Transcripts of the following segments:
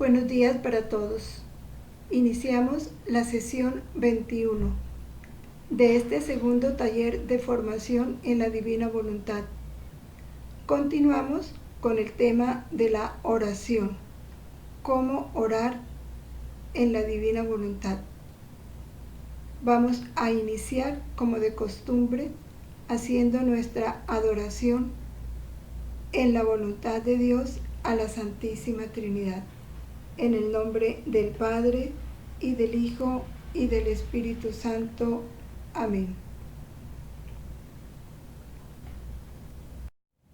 Buenos días para todos. Iniciamos la sesión 21 de este segundo taller de formación en la Divina Voluntad. Continuamos con el tema de la oración. ¿Cómo orar en la Divina Voluntad? Vamos a iniciar, como de costumbre, haciendo nuestra adoración en la voluntad de Dios a la Santísima Trinidad. En el nombre del Padre, y del Hijo, y del Espíritu Santo. Amén.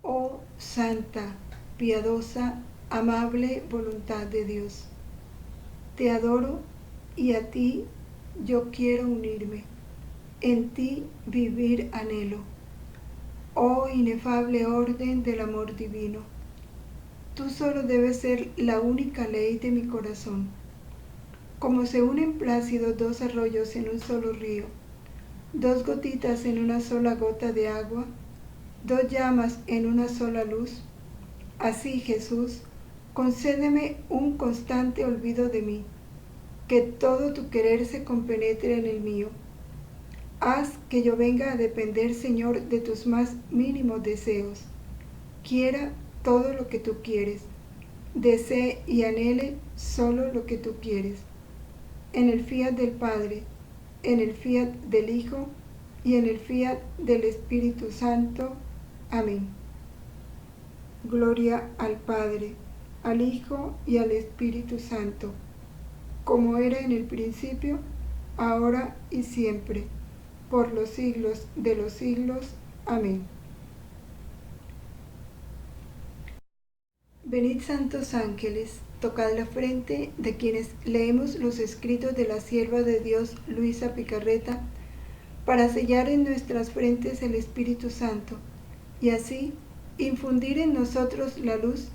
Oh Santa, piadosa, amable voluntad de Dios, te adoro y a ti yo quiero unirme, en ti vivir anhelo. Oh inefable orden del amor divino, tú solo debes ser la única ley de mi corazón. Como se unen plácidos dos arroyos en un solo río, dos gotitas en una sola gota de agua, dos llamas en una sola luz, así, Jesús, concédeme un constante olvido de mí, que todo tu querer se compenetre en el mío. Haz que yo venga a depender, Señor, de tus más mínimos deseos. Quiera todo lo que tú quieres, desee y anhele solo lo que tú quieres. En el fiat del Padre, en el fiat del Hijo y en el fiat del Espíritu Santo. Amén. Gloria al Padre, al Hijo y al Espíritu Santo, como era en el principio, ahora y siempre, por los siglos de los siglos. Amén. Venid, santos ángeles, tocad la frente de quienes leemos los escritos de la sierva de Dios Luisa Picarreta, para sellar en nuestras frentes el Espíritu Santo, y así infundir en nosotros la luz,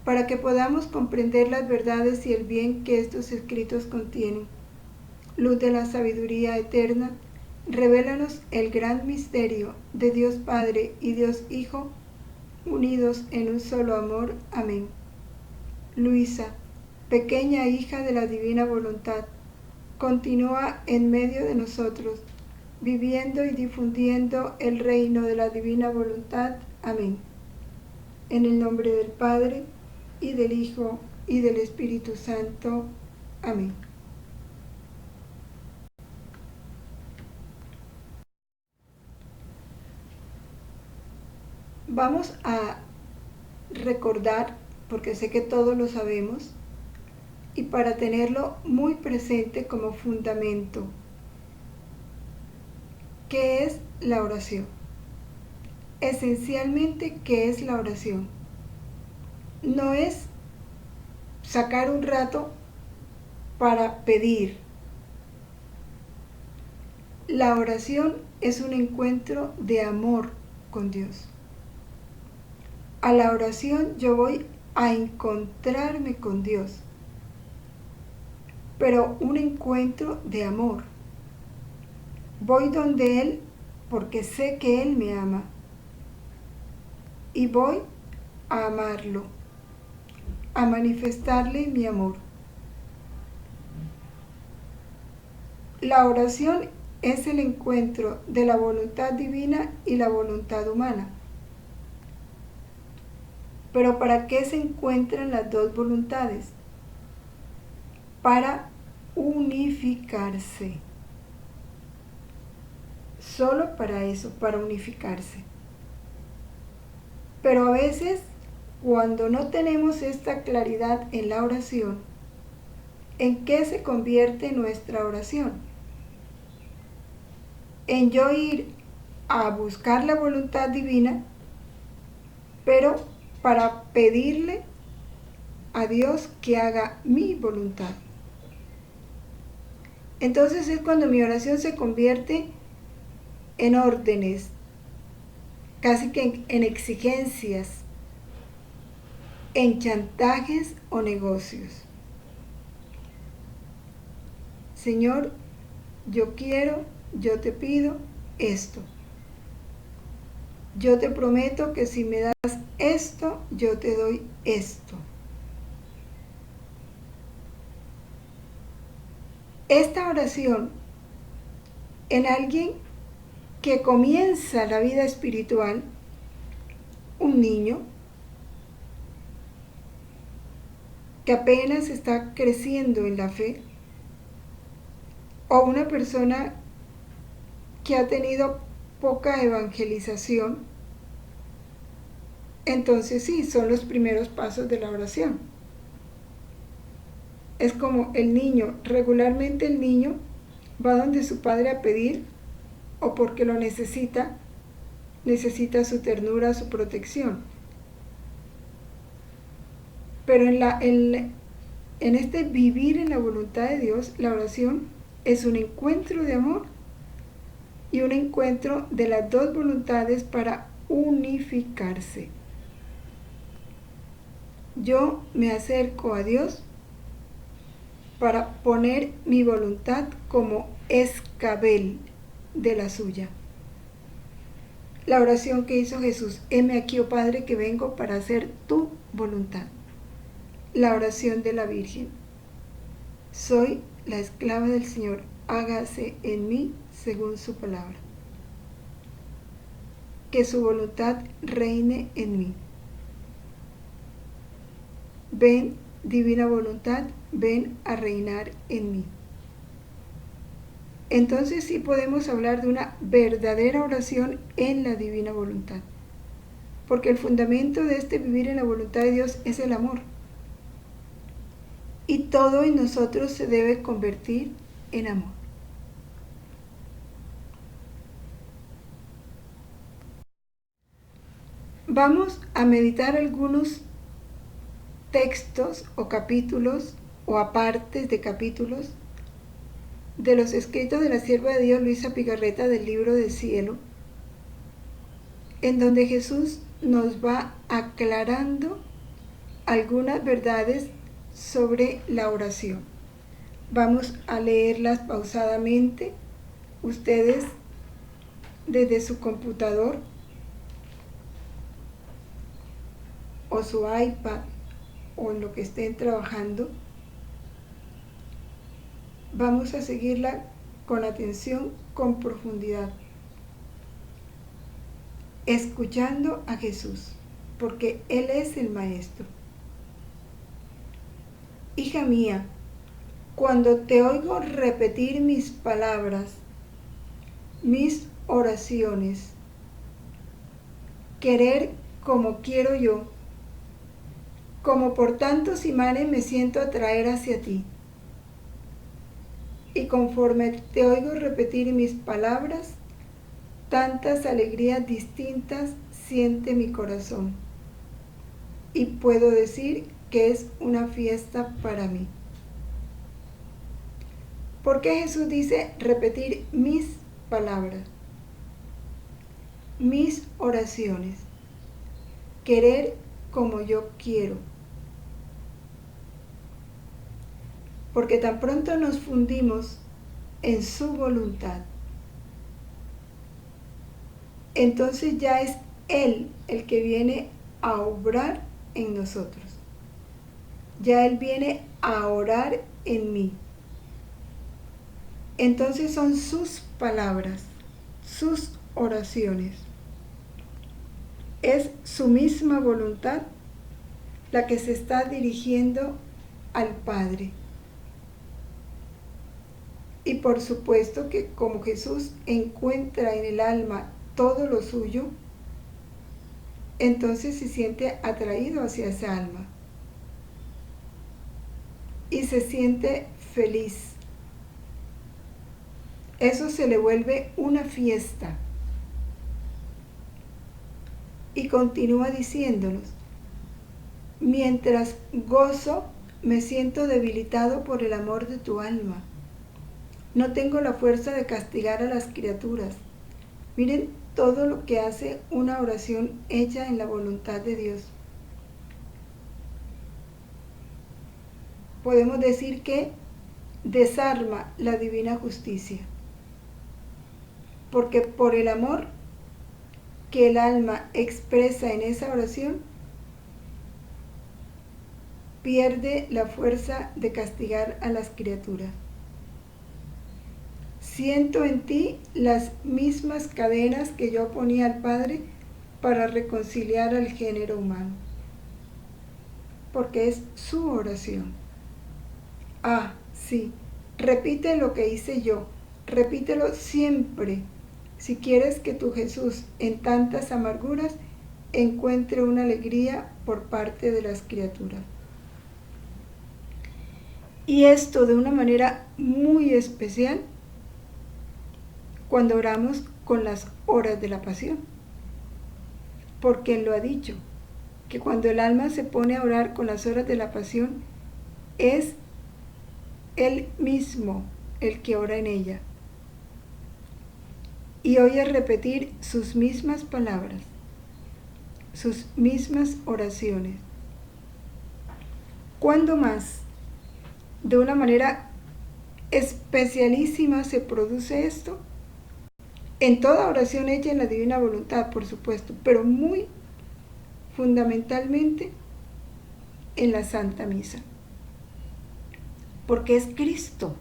para que podamos comprender las verdades y el bien que estos escritos contienen. Luz de la sabiduría eterna, revélanos el gran misterio de Dios Padre y Dios Hijo, unidos en un solo amor. Amén. Luisa, pequeña hija de la divina voluntad, continúa en medio de nosotros, viviendo y difundiendo el reino de la divina voluntad. Amén. En el nombre del Padre, y del Hijo, y del Espíritu Santo. Amén. Vamos a recordar, porque sé que todos lo sabemos, y para tenerlo muy presente como fundamento, ¿qué es la oración? Esencialmente, ¿qué es la oración? No es sacar un rato para pedir. La oración es un encuentro de amor con Dios. A la oración yo voy a encontrarme con Dios, pero un encuentro de amor. Voy donde Él porque sé que Él me ama y voy a amarlo, a manifestarle mi amor. La oración es el encuentro de la voluntad divina y la voluntad humana. Pero ¿para qué se encuentran las dos voluntades? Para unificarse. Solo para eso, para unificarse. Pero a veces, cuando no tenemos esta claridad en la oración, ¿en qué se convierte nuestra oración? En yo ir a buscar la voluntad divina, pero para pedirle a Dios que haga mi voluntad. Entonces es cuando mi oración se convierte en órdenes, casi que en exigencias, en chantajes o negocios. Señor, yo quiero, yo te pido esto. Yo te prometo que si me das esto, yo te doy esto. esta oración en alguien que comienza la vida espiritual, un niño que apenas está creciendo en la fe, o una persona que ha tenido poca evangelización, entonces sí, son los primeros pasos de la oración. Es como el niño, regularmente el niño va donde su padre a pedir, o porque lo necesita su ternura, su protección. Pero en este vivir en la voluntad de Dios, la oración es un encuentro de amor y un encuentro de las dos voluntades para unificarse. Yo me acerco a Dios para poner mi voluntad como escabel de la suya. La oración que hizo Jesús: heme aquí, oh Padre, que vengo para hacer tu voluntad. La oración de la Virgen: soy la esclava del Señor, hágase en mí según su palabra. Que su voluntad reine en mí. Ven, divina voluntad, ven a reinar en mí. Entonces sí podemos hablar de una verdadera oración en la divina voluntad, porque el fundamento de este vivir en la voluntad de Dios es el amor. Y todo en nosotros se debe convertir en amor. Vamos a meditar algunos textos o capítulos o apartes de capítulos de los escritos de la sierva de Dios Luisa Pigarreta del Libro del Cielo, en donde Jesús nos va aclarando algunas verdades sobre la oración. Vamos a leerlas pausadamente, ustedes desde su computador o su iPad o en lo que estén trabajando. Vamos a seguirla con atención, con profundidad, escuchando a Jesús, porque Él es el Maestro. Hija mía, cuando te oigo repetir mis palabras, mis oraciones, querer como quiero yo, como por tantos imanes me siento atraer hacia ti. Y conforme te oigo repetir mis palabras, tantas alegrías distintas siente mi corazón. Y puedo decir que es una fiesta para mí. ¿Por qué Jesús dice repetir mis palabras? Mis oraciones. Querer como yo quiero. Porque tan pronto nos fundimos en su voluntad, entonces ya es Él el que viene a obrar en nosotros. Ya Él viene a orar en mí. Entonces son sus palabras, sus oraciones. Es su misma voluntad la que se está dirigiendo al Padre. Y por supuesto que como Jesús encuentra en el alma todo lo suyo, entonces se siente atraído hacia esa alma y se siente feliz. Eso se le vuelve una fiesta. Y continúa diciéndonos: mientras gozo, me siento debilitado por el amor de tu alma. No tengo la fuerza de castigar a las criaturas. Miren todo lo que hace una oración hecha en la voluntad de Dios. Podemos decir que desarma la divina justicia, porque por el amor que el alma expresa en esa oración, pierde la fuerza de castigar a las criaturas. siento en ti las mismas cadenas que yo ponía al Padre para reconciliar al género humano. Porque es su oración. Ah, sí, repite lo que hice yo, repítelo siempre, si quieres que tu Jesús en tantas amarguras encuentre una alegría por parte de las criaturas. Y esto de una manera muy especial cuando oramos con las horas de la pasión. Porque Él lo ha dicho, que cuando el alma se pone a orar con las horas de la pasión, es Él mismo el que ora en ella. Y oye repetir sus mismas palabras, sus mismas oraciones. ¿Cuándo más? De una manera especialísima se produce esto. En toda oración hecha en la divina voluntad, por supuesto, pero muy fundamentalmente en la Santa Misa. Porque es Cristo.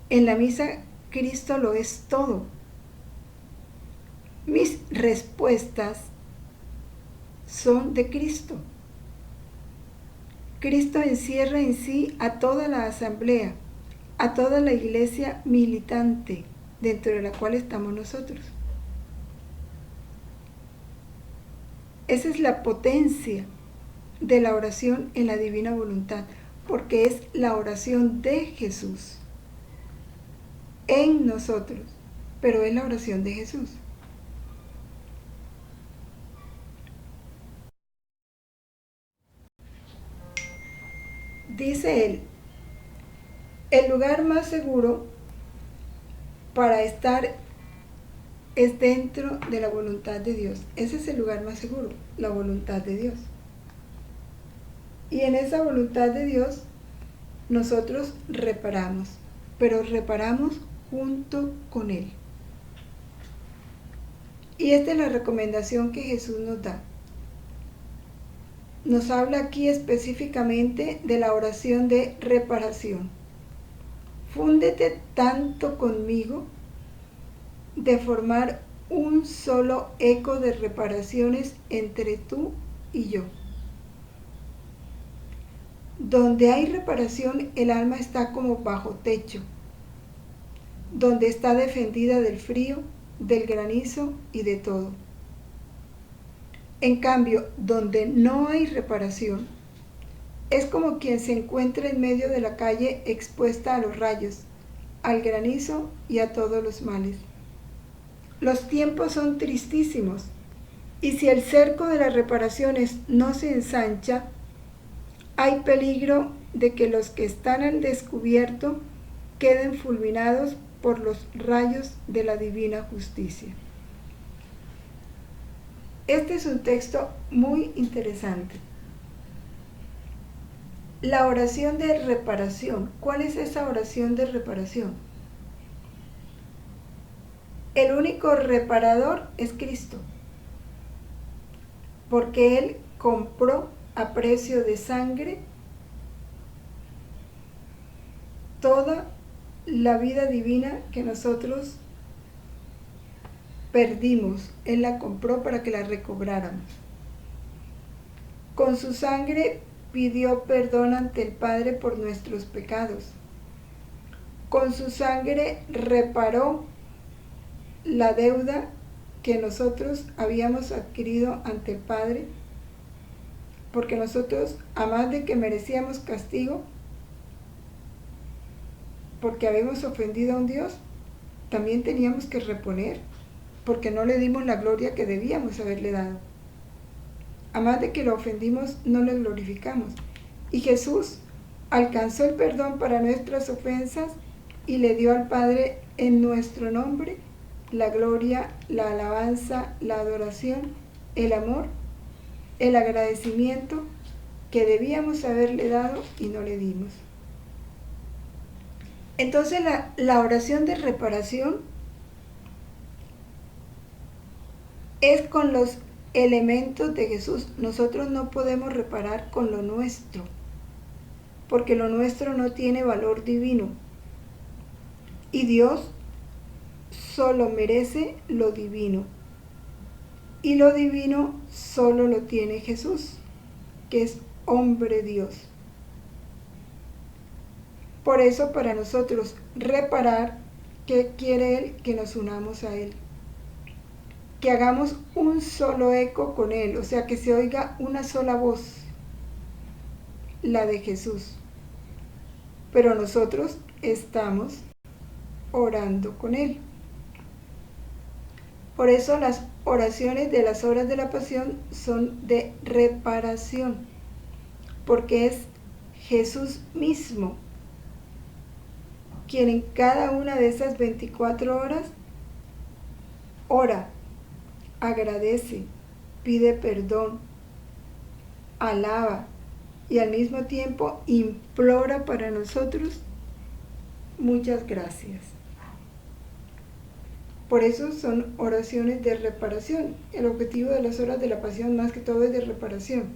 En la misa Cristo lo es todo. Mis respuestas son de Cristo. Cristo encierra en sí a toda la asamblea, a toda la iglesia militante, dentro de la cual estamos nosotros. Esa es la potencia de la oración en la divina voluntad, porque es la oración de Jesús en nosotros, pero es la oración de Jesús. Dice él, el lugar más seguro para estar es dentro de la voluntad de Dios. Ese es el lugar más seguro, la voluntad de Dios. Y en esa voluntad de Dios nosotros reparamos, pero reparamos junto con Él. Y esta es la recomendación que Jesús nos da. Nos habla aquí específicamente de la oración de reparación. Fúndete tanto conmigo de formar un solo eco de reparaciones entre tú y yo. Donde hay reparación, el alma está como bajo techo, donde está defendida del frío, del granizo y de todo. En cambio, donde no hay reparación, es como quien se encuentra en medio de la calle expuesta a los rayos, al granizo y a todos los males. Los tiempos son tristísimos, y si el cerco de las reparaciones no se ensancha, hay peligro de que los que están al descubierto queden fulminados por los rayos de la divina justicia. Este es un texto muy interesante. La oración de reparación. ¿Cuál es esa oración de reparación? El único reparador es Cristo, porque Él compró a precio de sangre toda la vida divina que nosotros perdimos. Él la compró para que la recobráramos. Con su sangre pidió perdón ante el Padre por nuestros pecados. Con su sangre reparó la deuda que nosotros habíamos adquirido ante el Padre, porque nosotros, a más de que merecíamos castigo, porque habíamos ofendido a un Dios, también teníamos que reponer, porque no le dimos la gloria que debíamos haberle dado. A más de que lo ofendimos, no le glorificamos. Y Jesús alcanzó el perdón para nuestras ofensas y le dio al Padre en nuestro nombre la gloria, la alabanza, la adoración, el amor, el agradecimiento que debíamos haberle dado y no le dimos. Entonces la oración de reparación es con los elementos de Jesús. Nosotros no podemos reparar con lo nuestro, porque lo nuestro no tiene valor divino. Y Dios solo merece lo divino. Y lo divino solo lo tiene Jesús, que es hombre Dios. Por eso para nosotros reparar, ¿qué quiere Él? Que nos unamos a Él. Que hagamos un solo eco con Él, o sea, que se oiga una sola voz, la de Jesús. Pero nosotros estamos orando con Él. Por eso las oraciones de las horas de la pasión son de reparación, porque es Jesús mismo quien en cada una de esas 24 horas ora, agradece, pide perdón, alaba y al mismo tiempo implora para nosotros muchas gracias. Por eso son oraciones de reparación. El objetivo de las horas de la pasión más que todo es de reparación.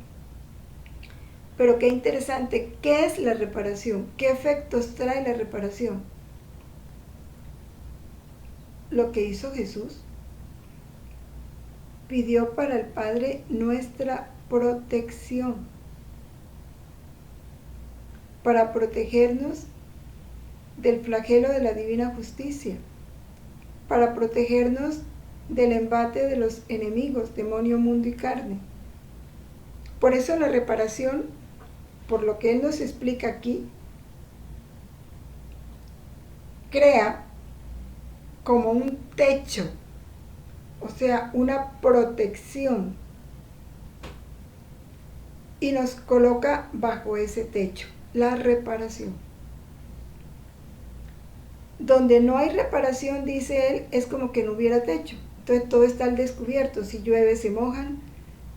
Pero qué interesante, ¿qué es la reparación? ¿Qué efectos trae la reparación? Lo que hizo Jesús. Pidió para el Padre nuestra protección, para protegernos del flagelo de la divina justicia, para protegernos del embate de los enemigos, demonio, mundo y carne. Por eso la reparación, por lo que Él nos explica aquí, crea como un techo, o sea, una protección, y nos coloca bajo ese techo, la reparación. Donde no hay reparación, dice Él, es como que no hubiera techo. Entonces todo está al descubierto. Si llueve se mojan,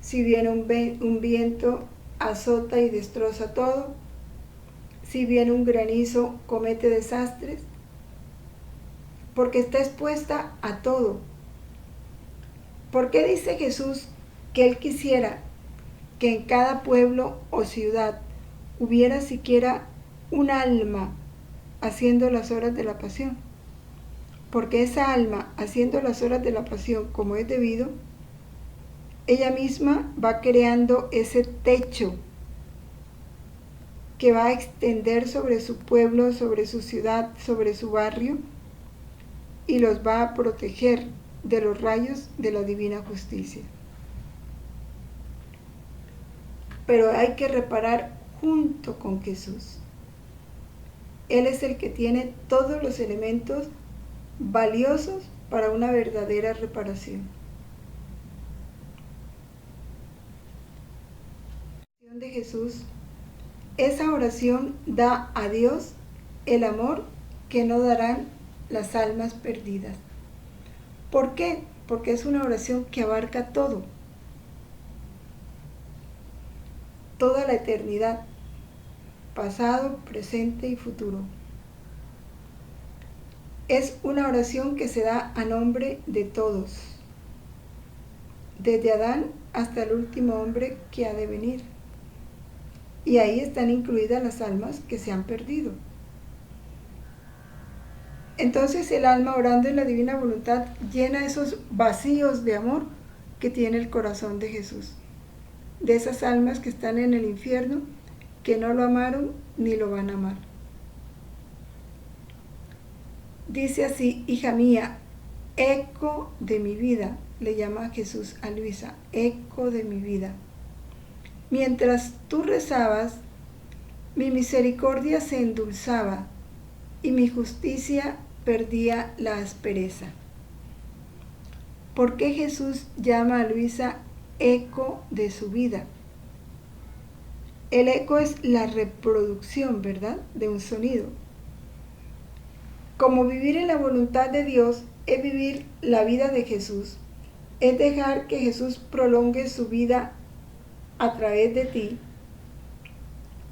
si viene un viento azota y destroza todo, si viene un granizo comete desastres, porque está expuesta a todo. ¿Por qué dice Jesús que Él quisiera que en cada pueblo o ciudad hubiera siquiera un alma haciendo las horas de la pasión? Porque esa alma haciendo las horas de la pasión como es debido, ella misma va creando ese techo que va a extender sobre su pueblo, sobre su ciudad, sobre su barrio, y los va a proteger de los rayos de la divina justicia. Pero hay que reparar junto con Jesús. Él es el que tiene todos los elementos valiosos para una verdadera reparación. La oración de Jesús, esa oración da a Dios el amor que no darán las almas perdidas. ¿Por qué? Porque es una oración que abarca todo, toda la eternidad, pasado, presente y futuro. Es una oración que se da a nombre de todos, desde Adán hasta el último hombre que ha de venir. Y ahí están incluidas las almas que se han perdido. Entonces el alma orando en la divina voluntad llena esos vacíos de amor que tiene el corazón de Jesús, de esas almas que están en el infierno, que no lo amaron ni lo van a amar. Dice así: hija mía, eco de mi vida, le llama Jesús a Luisa, eco de mi vida. Mientras tú rezabas, mi misericordia se endulzaba y mi justicia perdía la aspereza. ¿Por qué Jesús llama a Luisa eco de su vida? El eco es la reproducción, ¿verdad?, de un sonido. Como vivir en la voluntad de Dios es vivir la vida de Jesús, es dejar que Jesús prolongue su vida a través de ti.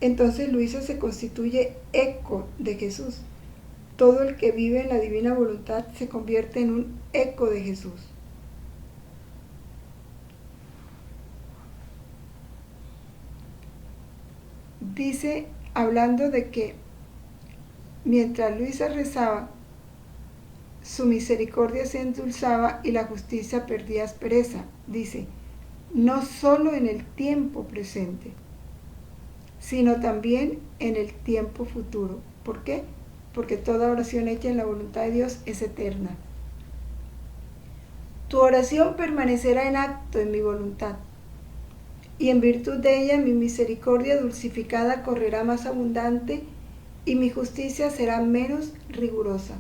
Entonces Luisa se constituye eco de Jesús. Todo el que vive en la divina voluntad se convierte en un eco de Jesús. Dice, hablando de que mientras Luisa rezaba, su misericordia se endulzaba y la justicia perdía aspereza. Dice, no solo en el tiempo presente, sino también en el tiempo futuro. ¿Por qué? Porque toda oración hecha en la voluntad de Dios es eterna. Tu oración permanecerá en acto en mi voluntad, y en virtud de ella mi misericordia dulcificada correrá más abundante y mi justicia será menos rigurosa.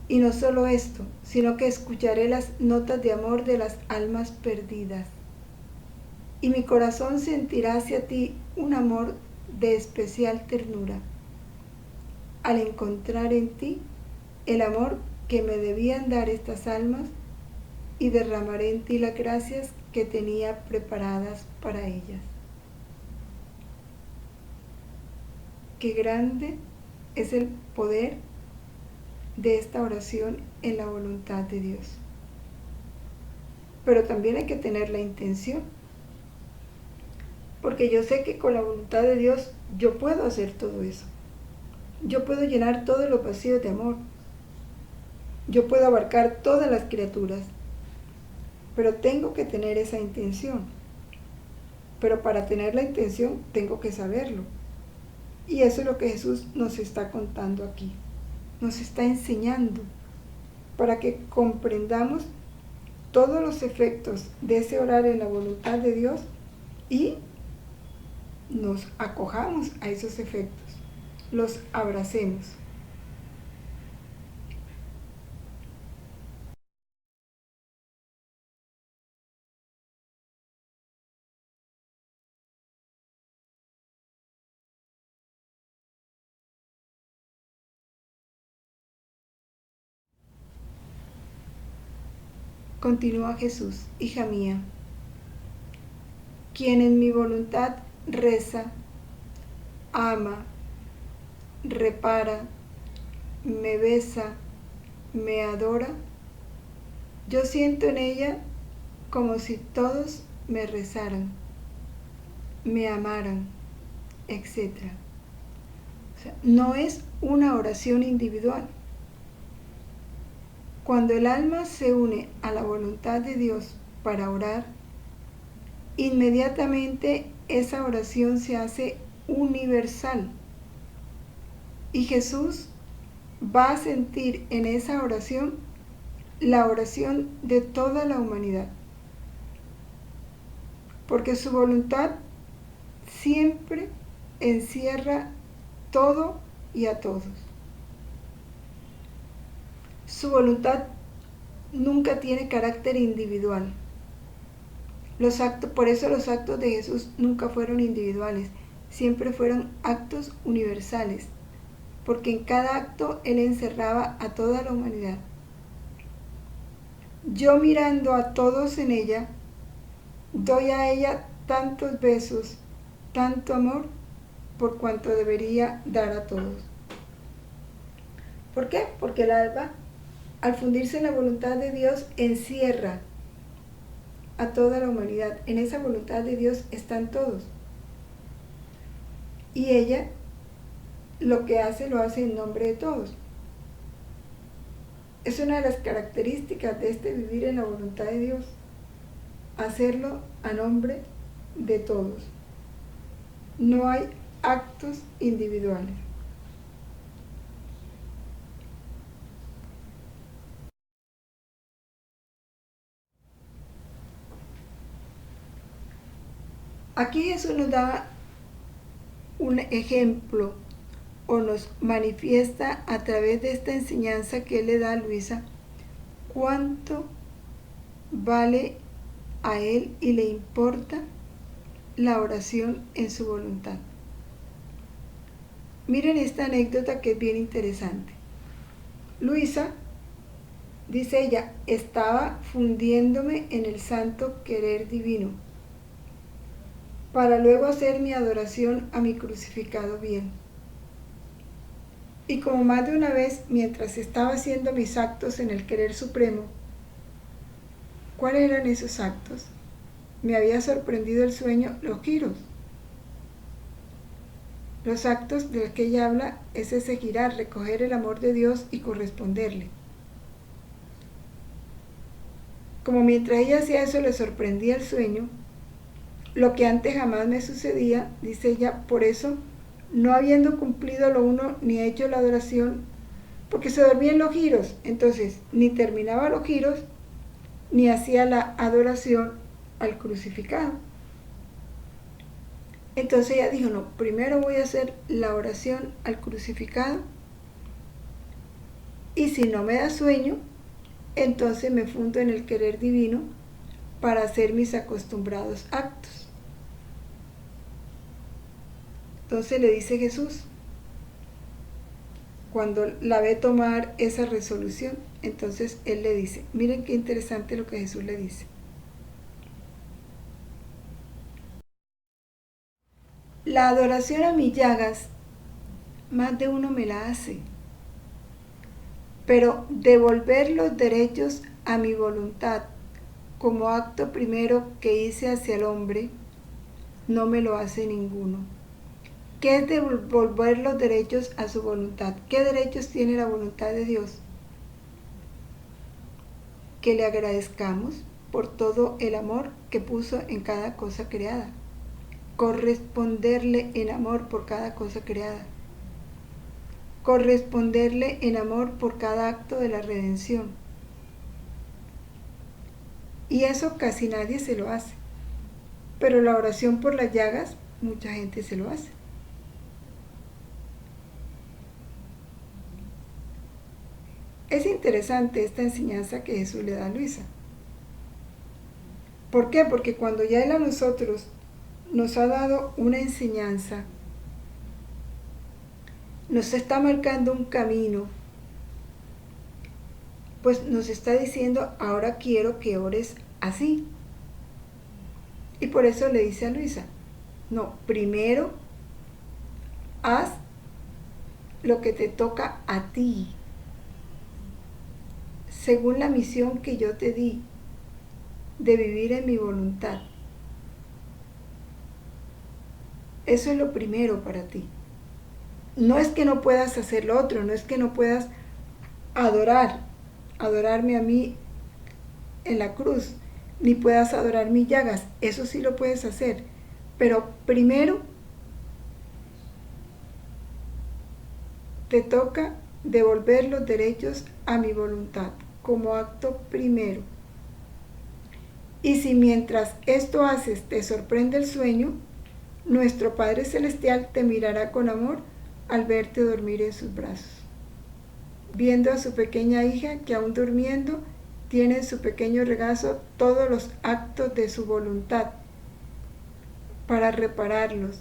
Y no solo esto, sino que escucharé las notas de amor de las almas perdidas. Y mi corazón sentirá hacia ti un amor de especial ternura, al encontrar en ti el amor que me debían dar estas almas, y derramaré en ti las gracias que tenía preparadas para ellas. Qué grande es el poder de esta oración en la voluntad de Dios. Pero también hay que tener la intención, porque yo sé que con la voluntad de Dios yo puedo hacer todo eso. Yo puedo llenar todos los vacíos de amor. Yo puedo abarcar todas las criaturas, pero tengo que tener esa intención. Pero para tener la intención tengo que saberlo. Y eso es lo que Jesús nos está contando aquí. Nos está enseñando para que comprendamos todos los efectos de ese orar en la voluntad de Dios y nos acojamos a esos efectos, los abracemos. Continúa Jesús, hija mía, quien en mi voluntad reza, ama, repara, me besa, me adora, yo siento en ella como si todos me rezaran, me amaran, etc. O sea, no es una oración individual. Cuando el alma se une a la voluntad de Dios para orar, inmediatamente esa oración se hace universal. Y Jesús va a sentir en esa oración la oración de toda la humanidad. Porque su voluntad siempre encierra todo y a todos. Su voluntad nunca tiene carácter individual. Por eso los actos de Jesús nunca fueron individuales, siempre fueron actos universales, porque en cada acto Él encerraba a toda la humanidad. Yo mirando a todos en ella, doy a ella tantos besos, tanto amor, por cuanto debería dar a todos. ¿Por qué? Porque el alma, al fundirse en la voluntad de Dios, encierra a toda la humanidad. En esa voluntad de Dios están todos. Y ella lo que hace, lo hace en nombre de todos. Es una de las características de este vivir en la voluntad de Dios, hacerlo a nombre de todos. No hay actos individuales. Aquí Jesús nos da un ejemplo o nos manifiesta a través de esta enseñanza que Él le da a Luisa cuánto vale a Él y le importa la oración en su voluntad. Miren esta anécdota que es bien interesante. Luisa, dice ella, estaba fundiéndome en el santo querer divino, para luego hacer mi adoración a mi crucificado bien. Y como más de una vez, mientras estaba haciendo mis actos en el querer supremo, ¿cuáles eran esos actos? Me había sorprendido el sueño, los giros. Los actos de los que ella habla es ese girar, recoger el amor de Dios y corresponderle. como mientras ella hacía eso le sorprendía el sueño, lo que antes jamás me sucedía, dice ella, por eso, no habiendo cumplido lo uno ni hecho la adoración, porque se dormía en los giros, entonces ni terminaba los giros, ni hacía la adoración al crucificado. Entonces ella dijo, no, primero voy a hacer la oración al crucificado, y si no me da sueño, entonces me fundo en el querer divino para hacer mis acostumbrados actos. Entonces le dice Jesús, cuando la ve tomar esa resolución, entonces él le dice, miren qué interesante lo que Jesús le dice. La adoración a mis llagas, más de uno me la hace, pero devolver los derechos a mi voluntad como acto primero que hice hacia el hombre, no me lo hace ninguno. ¿Qué es devolver los derechos a su voluntad? ¿Qué derechos tiene la voluntad de Dios? Que le agradezcamos por todo el amor que puso en cada cosa creada. Corresponderle en amor por cada cosa creada. Corresponderle en amor por cada acto de la redención. Y eso casi nadie se lo hace. Pero la oración por las llagas, mucha gente se lo hace. Es interesante esta enseñanza que Jesús le da a Luisa. ¿Por qué? Porque cuando ya Él a nosotros nos ha dado una enseñanza, nos está marcando un camino, pues nos está diciendo, ahora quiero que ores así. Y por eso le dice a Luisa, no, primero haz lo que te toca a ti, según la misión que yo te di, de vivir en mi voluntad. Eso es lo primero para ti. No es que no puedas hacer lo otro, no es que no puedas adorarme a mí en la cruz, ni puedas adorar mis llagas, eso sí lo puedes hacer, pero primero te toca devolver los derechos a mi voluntad, como acto primero. Y si mientras esto haces te sorprende el sueño, nuestro Padre Celestial te mirará con amor al verte dormir en sus brazos, viendo a su pequeña hija que aún durmiendo tiene en su pequeño regazo todos los actos de su voluntad para repararlos,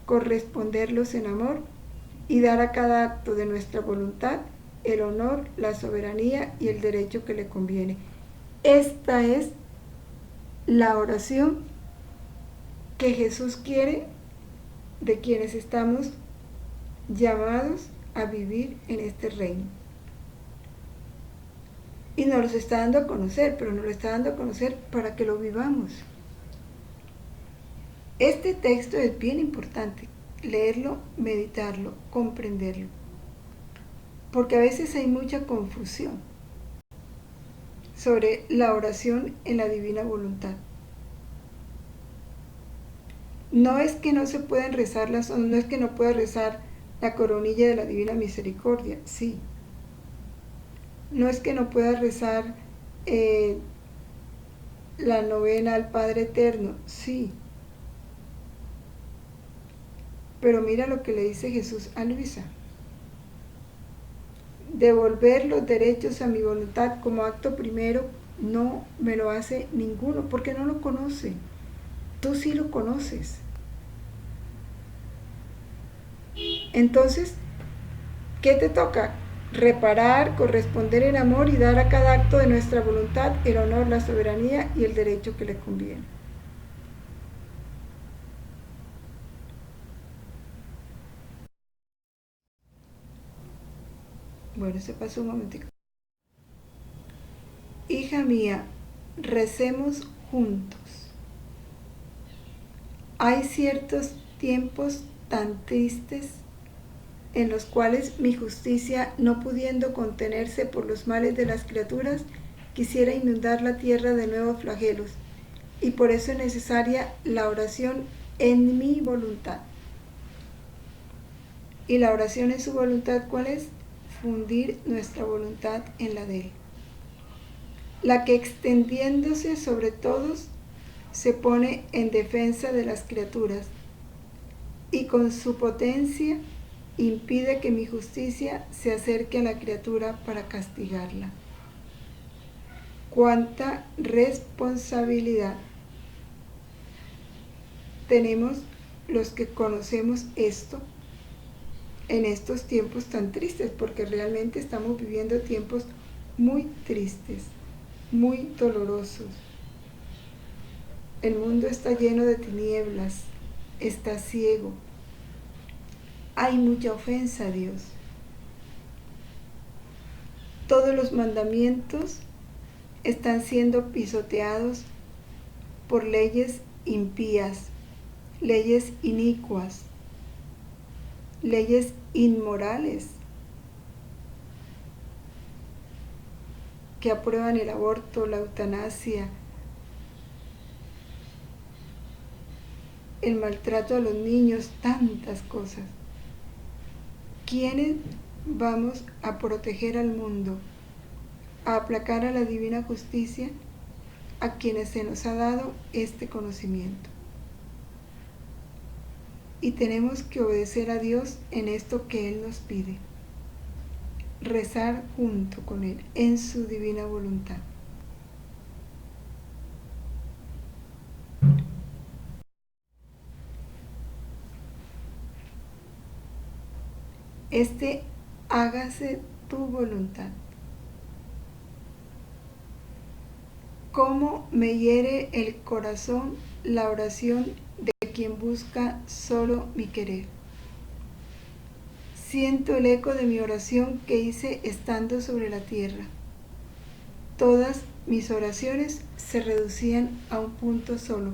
corresponderlos en amor y dar a cada acto de nuestra voluntad el honor, la soberanía y el derecho que le conviene. Esta es la oración que Jesús quiere de quienes estamos llamados a vivir en este reino. Y nos los está dando a conocer, pero nos lo está dando a conocer para que lo vivamos. Este texto es bien importante, leerlo, meditarlo, comprenderlo, porque a veces hay mucha confusión sobre la oración en la divina voluntad. No es que no se pueden rezar no es que no pueda rezar la coronilla de la Divina Misericordia, sí. No es que no pueda rezar la novena al Padre Eterno, sí. Pero mira lo que le dice Jesús a Luisa. Devolver los derechos a mi voluntad como acto primero no me lo hace ninguno, porque no lo conoce. Tú sí lo conoces. Entonces, ¿qué te toca? Reparar, corresponder en amor y dar a cada acto de nuestra voluntad el honor, la soberanía y el derecho que le conviene. Bueno, se pasó un momentico. Hija mía, recemos juntos. Hay ciertos tiempos tan tristes en los cuales mi justicia, no pudiendo contenerse por los males de las criaturas, quisiera inundar la tierra de nuevos flagelos, y por eso es necesaria la oración en mi voluntad. ¿Y la oración en su voluntad cuál es? Fundir nuestra voluntad en la de Él, la que extendiéndose sobre todos se pone en defensa de las criaturas y con su potencia impide que mi justicia se acerque a la criatura para castigarla. ¡Cuánta responsabilidad tenemos los que conocemos esto en estos tiempos tan tristes? Porque realmente estamos viviendo tiempos muy tristes, muy dolorosos. El mundo está lleno de tinieblas, está ciego. Hay mucha ofensa a Dios. Todos los mandamientos están siendo pisoteados por leyes impías, leyes inicuas, leyes inmorales que aprueban el aborto, la eutanasia, el maltrato a los niños, tantas cosas. ¿Quiénes vamos a proteger al mundo, a aplacar a la divina justicia, a quienes se nos ha dado este conocimiento? Y tenemos que obedecer a Dios en esto que Él nos pide. Rezar junto con Él en su divina voluntad. Hágase tu voluntad. ¿Cómo me hiere el corazón la oración de quien busca solo mi querer? Siento el eco de mi oración que hice estando sobre la tierra. Todas mis oraciones se reducían a un punto solo,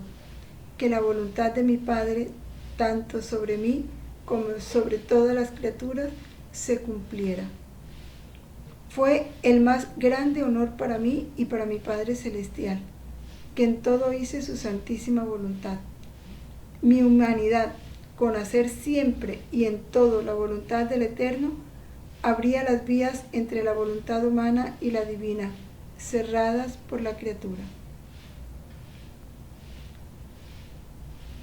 que la voluntad de mi Padre, tanto sobre mí como sobre todas las criaturas, se cumpliera. Fue el más grande honor para mí y para mi Padre Celestial, que en todo hice su santísima voluntad. Mi humanidad, con hacer siempre y en todo la voluntad del Eterno, abría las vías entre la voluntad humana y la divina, cerradas por la criatura.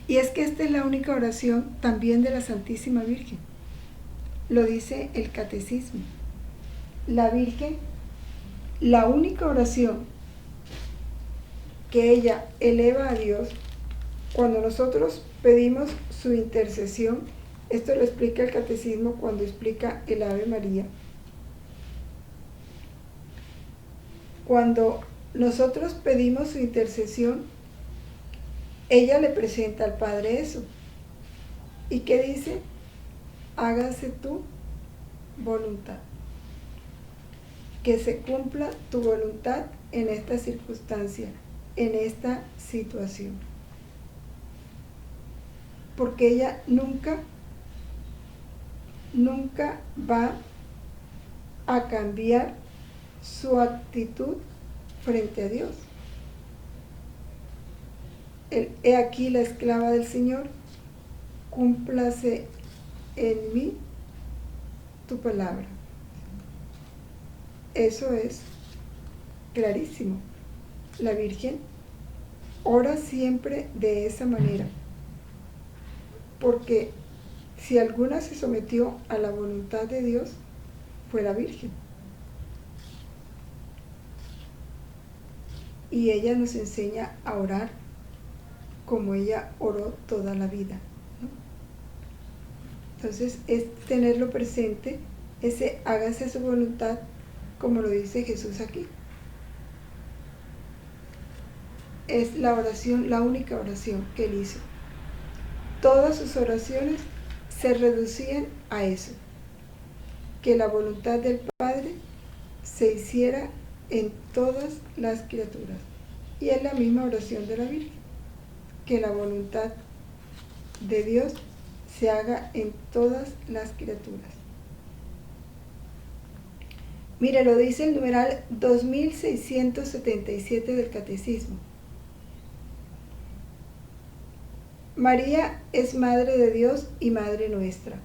Y es que esta es la única oración también de la Santísima Virgen. Lo dice el Catecismo. La Virgen, la única oración que ella eleva a Dios cuando nosotros pedimos su intercesión, esto lo explica el Catecismo cuando explica el Ave María. Cuando nosotros pedimos su intercesión, ella le presenta al Padre eso. ¿Y qué dice? Hágase tu voluntad. Que se cumpla tu voluntad en esta circunstancia, en esta situación. Porque ella nunca va a cambiar su actitud frente a Dios. He aquí la esclava del Señor, cúmplase en mí tu palabra. Eso es clarísimo. La Virgen ora siempre de esa manera, porque si alguna se sometió a la voluntad de Dios, fue la Virgen. Y ella nos enseña a orar como ella oró toda la vida, ¿no? Entonces es tenerlo presente, ese hágase su voluntad, como lo dice Jesús aquí. Es la oración, la única oración que él hizo. Todas sus oraciones se reducían a eso, que la voluntad del Padre se hiciera en todas las criaturas. Y es la misma oración de la Virgen, que la voluntad de Dios se haga en todas las criaturas. Mire, lo dice el numeral 2677 del Catecismo. María es Madre de Dios y Madre nuestra.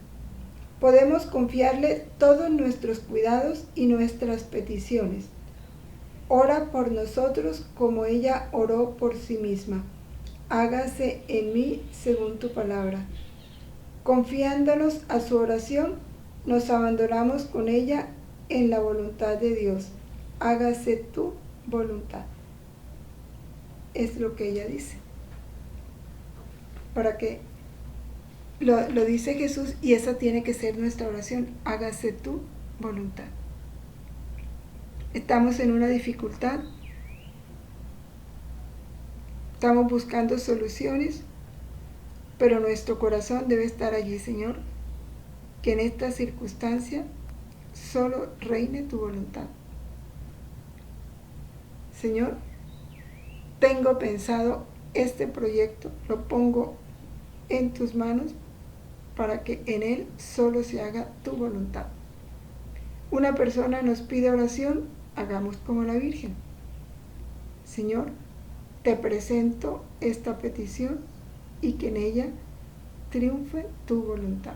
Podemos confiarle todos nuestros cuidados y nuestras peticiones. Ora por nosotros como ella oró por sí misma. Hágase en mí según tu palabra. Confiándonos a su oración, nos abandonamos con ella en la voluntad de Dios. Hágase tu voluntad. Es lo que ella dice. Para que lo dice Jesús, y esa tiene que ser nuestra oración. Hágase tu voluntad. Estamos en una dificultad. Estamos buscando soluciones, pero nuestro corazón debe estar allí, Señor. Que en esta circunstancia solo reine tu voluntad. Señor, tengo pensado este proyecto, lo pongo en tus manos para que en él solo se haga tu voluntad. Una persona nos pide oración, hagamos como la Virgen. Señor, te presento esta petición y que en ella triunfe tu voluntad.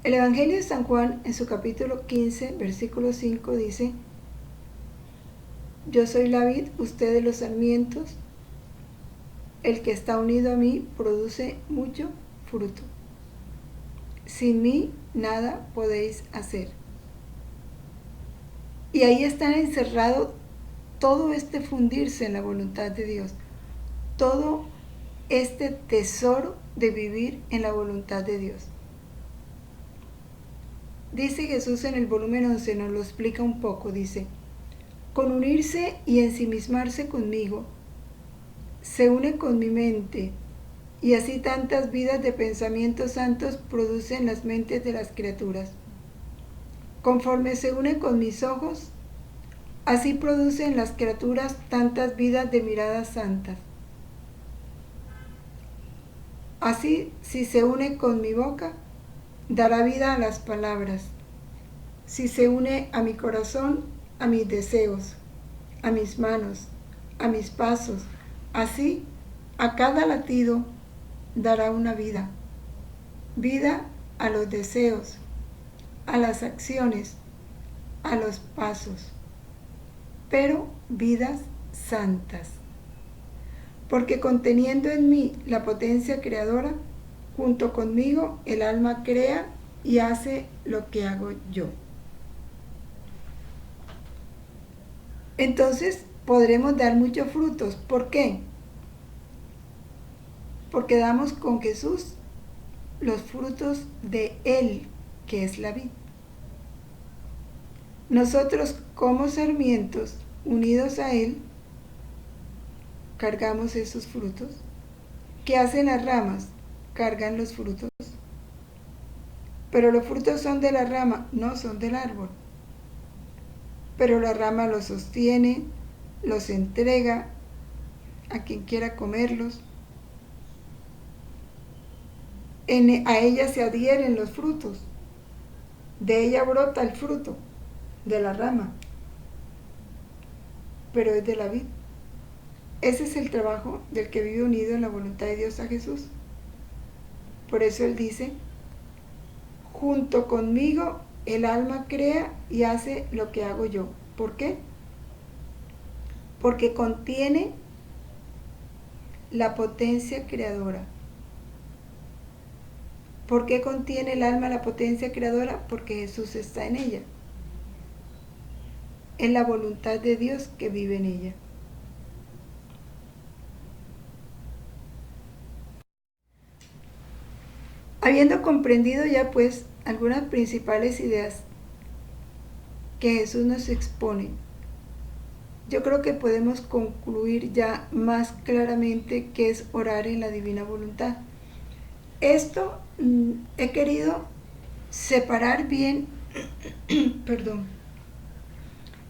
El Evangelio de San Juan, en su capítulo 15, versículo 5, dice: Yo soy la vid, ustedes los sarmientos. El que está unido a mí produce mucho fruto. Sin mí nada podéis hacer. Y ahí está encerrado todo este fundirse en la voluntad de Dios, todo este tesoro de vivir en la voluntad de Dios. Dice Jesús en el volumen 11, nos lo explica un poco, dice: con unirse y ensimismarse conmigo, se une con mi mente, y así tantas vidas de pensamientos santos producen las mentes de las criaturas. Conforme se une con mis ojos, así producen las criaturas tantas vidas de miradas santas. Así, si se une con mi boca, dará vida a las palabras. Si se une a mi corazón, a mis deseos, a mis manos, a mis pasos, así a cada latido dará una vida. Vida a los deseos, a las acciones, a los pasos, pero vidas santas. Porque conteniendo en mí la potencia creadora, junto conmigo el alma crea y hace lo que hago yo. Entonces podremos dar muchos frutos. ¿Por qué? Porque damos con Jesús los frutos de Él, que es la vid. Nosotros, como sarmientos unidos a Él, cargamos esos frutos. ¿Qué hacen las ramas? Cargan los frutos. Pero los frutos son de la rama, no son del árbol. Pero la rama los sostiene, los entrega a quien quiera comerlos. A ella se adhieren los frutos. De ella brota el fruto, de la rama. Pero es de la vid. Ese es el trabajo del que vive unido en la voluntad de Dios a Jesús. Por eso Él dice: junto conmigo el alma crea y hace lo que hago yo. ¿Por qué? Porque contiene la potencia creadora. ¿Por qué contiene el alma la potencia creadora? Porque Jesús está en ella. Es la voluntad de Dios que vive en ella. Habiendo comprendido ya pues algunas principales ideas que Jesús nos expone, yo creo que podemos concluir ya más claramente qué es orar en la divina voluntad. Esto he querido separar bien,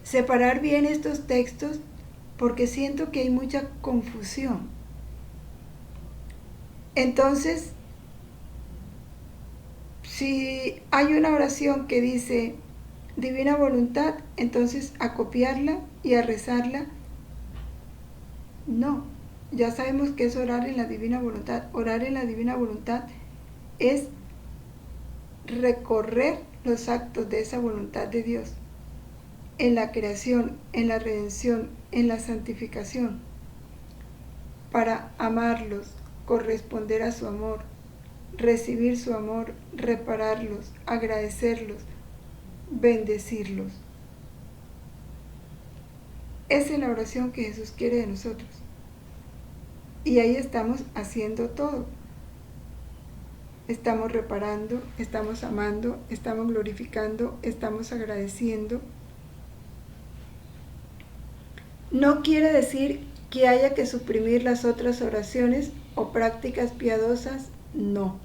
separar bien estos textos porque siento que hay mucha confusión. Entonces, si hay una oración que dice divina voluntad, entonces a copiarla y a rezarla, no. Ya sabemos que es orar en la divina voluntad. Orar en la divina voluntad es recorrer los actos de esa voluntad de Dios, en la creación, en la redención, en la santificación, para amarlos, corresponder a su amor, recibir su amor, repararlos, agradecerlos, bendecirlos. Esa es la oración que Jesús quiere de nosotros. Y ahí estamos haciendo todo. Estamos reparando, estamos amando, estamos glorificando, estamos agradeciendo. No quiere decir que haya que suprimir las otras oraciones o prácticas piadosas, no.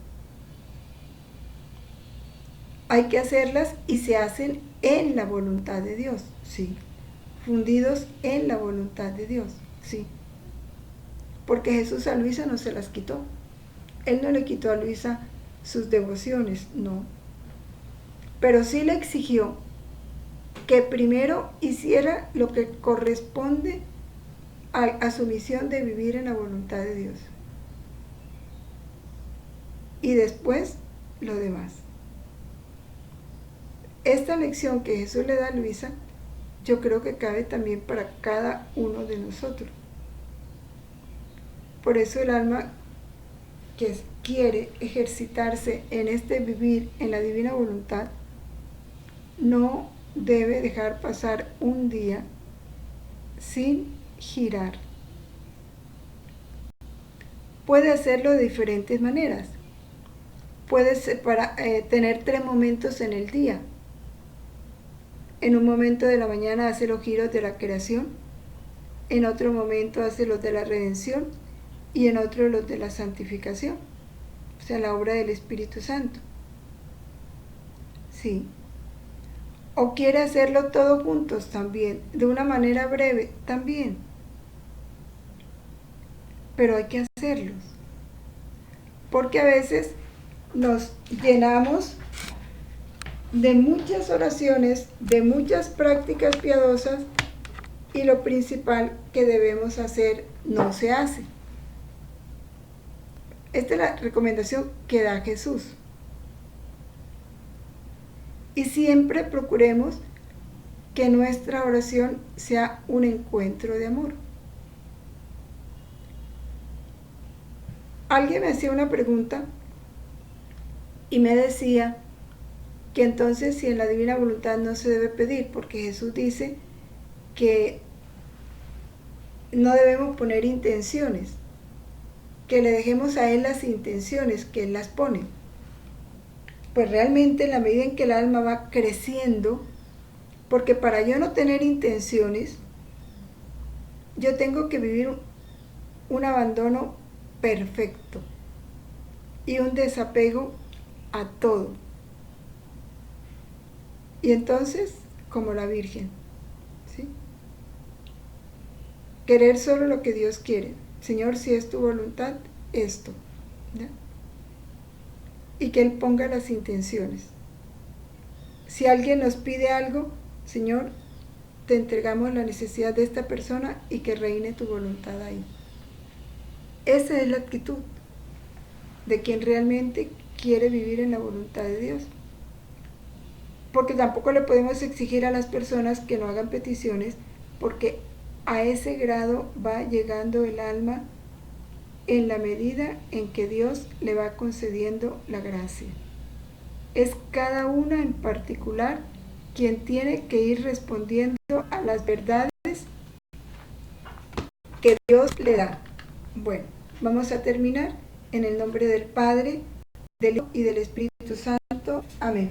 Hay que hacerlas y se hacen en la voluntad de Dios, sí. Fundidos en la voluntad de Dios, sí. Porque Jesús a Luisa no se las quitó. Él no le quitó a Luisa sus devociones, no. Pero sí le exigió que primero hiciera lo que corresponde a su misión de vivir en la voluntad de Dios. Y después lo demás. Esta lección que Jesús le da a Luisa, yo creo que cabe también para cada uno de nosotros. Por eso el alma que quiere ejercitarse en este vivir en la divina voluntad, no debe dejar pasar un día sin girar. Puede hacerlo de diferentes maneras. Puede tener 3 momentos en el día. En un momento de la mañana hace los giros de la creación, en otro momento hace los de la redención y en otro los de la santificación, o sea, la obra del Espíritu Santo. Sí. O quiere hacerlo todos juntos también, de una manera breve también. Pero hay que hacerlos. Porque a veces nos llenamos de muchas oraciones, de muchas prácticas piadosas, y lo principal que debemos hacer no se hace. Esta es la recomendación que da Jesús. Y siempre procuremos que nuestra oración sea un encuentro de amor. Alguien me hacía una pregunta y me decía que entonces si en la divina voluntad no se debe pedir, porque Jesús dice que no debemos poner intenciones, que le dejemos a Él las intenciones, que Él las pone. Pues realmente en la medida en que el alma va creciendo, porque para yo no tener intenciones, yo tengo que vivir un abandono perfecto y un desapego a todo. Y entonces, como la Virgen, ¿sí? Querer solo lo que Dios quiere. Señor, si es tu voluntad, esto, ¿ya? Y que Él ponga las intenciones. Si alguien nos pide algo, Señor, te entregamos la necesidad de esta persona y que reine tu voluntad ahí. Esa es la actitud de quien realmente quiere vivir en la voluntad de Dios. Porque tampoco le podemos exigir a las personas que no hagan peticiones, porque a ese grado va llegando el alma en la medida en que Dios le va concediendo la gracia. Es cada una en particular quien tiene que ir respondiendo a las verdades que Dios le da. Bueno, vamos a terminar en el nombre del Padre, del Hijo y del Espíritu Santo. Amén.